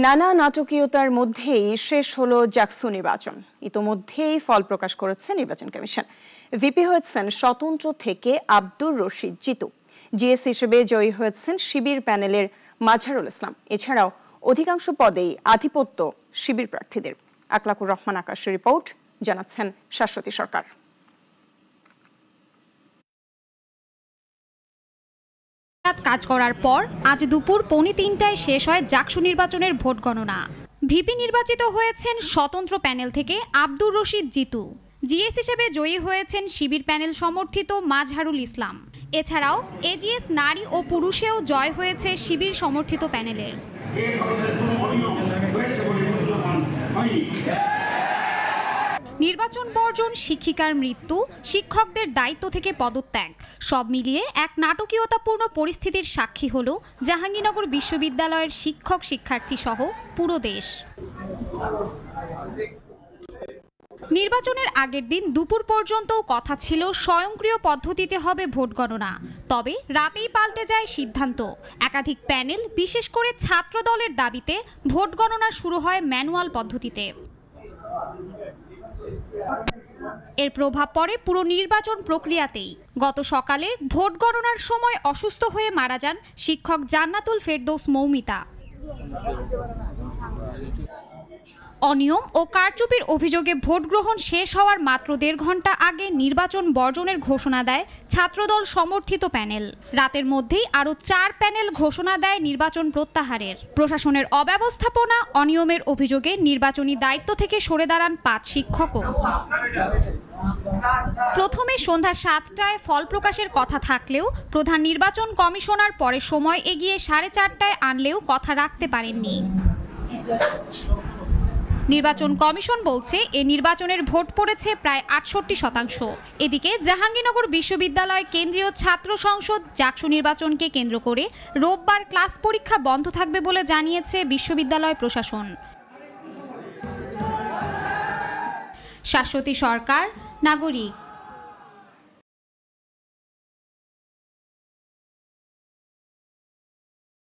নানা নাটকীয়তার মধ্যেই শেষ হলো জাকসু নির্বাচন। ইতোমধ্যেই ফল প্রকাশ করেছে নির্বাচন কমিশন। ভিপি হয়েছেন স্বতন্ত্র থেকে আব্দুর রশিদ জিতু। জিএস হিসেবে জয়ী হয়েছেন শিবির প্যানেলের মাঝারুল ইসলাম। এছাড়াও অধিকাংশ পদেই আধিপত্য শিবির প্রার্থীদের। আকলাকুর রহমান আকাশের রিপোর্ট, জানাচ্ছেন শাশ্বতী সরকার। কাজ করার পর আজ দুপুর 2:45টায় শেষ হয় জাকসু নির্বাচনের ভোট গণনা। ভিপি নির্বাচিত হয়েছেন স্বতন্ত্র প্যানেল থেকে আব্দুর রশিদ জিতু। জিএস হিসেবে জয়ী হয়েছেন শিবির প্যানেল সমর্থিত মাঝহারুল ইসলাম। এছাড়াও এজিএস নারী ও পুরুষেও জয় হয়েছে শিবির সমর্থিত প্যানেলের। নির্বাচন বর্জন, শিক্ষিকার মৃত্যু, শিক্ষকদের দায়িত্ব থেকে পদত্যাগ, সব মিলিয়ে এক নাটকীয়তাপূর্ণ পরিস্থিতির সাক্ষী হলো জাহাঙ্গীরনগর বিশ্ববিদ্যালয়ের শিক্ষক শিক্ষার্থী সহ পুরো দেশ। নির্বাচনের আগের দিন দুপুর পর্যন্ত কথা ছিল স্বয়ংক্রিয় পদ্ধতিতে হবে ভোট গণনা। তবে রাতেই পাল্টে যায় সিদ্ধান্ত। একাধিক প্যানেল, বিশেষ করে ছাত্র দলের দাবিতে ভোট গণনা শুরু হয় ম্যানুয়াল পদ্ধতিতে। এর প্রভাব পড়ে পুরো নির্বাচন প্রক্রিয়াতেই। গত সকালে ভোট গণনার সময় অসুস্থ হয়ে মারা যান শিক্ষক জান্নাতুল ফেরদৌস মৌমিতা। অনিয়ম ও কারচুপির অভিযোগে ভোট গ্রহণ শেষ হওয়ার মাত্র 1.5 ঘন্টা আগে নির্বাচন বর্জনের ঘোষণা দেয় ছাত্রদল সমর্থিত প্যানেল। রাতের মধ্যেই আরও 4 প্যানেল ঘোষণা দেয় নির্বাচন প্রত্যাহারের। প্রশাসনের অব্যবস্থাপনা, অনিয়মের অভিযোগে নির্বাচনী দায়িত্ব থেকে সরে দাঁড়ান 5 শিক্ষকও। প্রথমে সন্ধ্যা 7টায় ফল প্রকাশের কথা থাকলেও প্রধান নির্বাচন কমিশনার পরে সময় এগিয়ে 4:30টায় আনলেও কথা রাখতে পারেননি। নির্বাচন কমিশন বলছে এ নির্বাচনের ভোট পড়েছে প্রায় 68%। এদিকে জাহাঙ্গীরনগর বিশ্ববিদ্যালয় কেন্দ্রীয় ছাত্র সংসদ জাকসু নির্বাচনকে কেন্দ্র করে রোববার ক্লাস পরীক্ষা বন্ধ থাকবে বলে জানিয়েছে বিশ্ববিদ্যালয় প্রশাসন। শাশ্বতী সরকার, নাগরিক।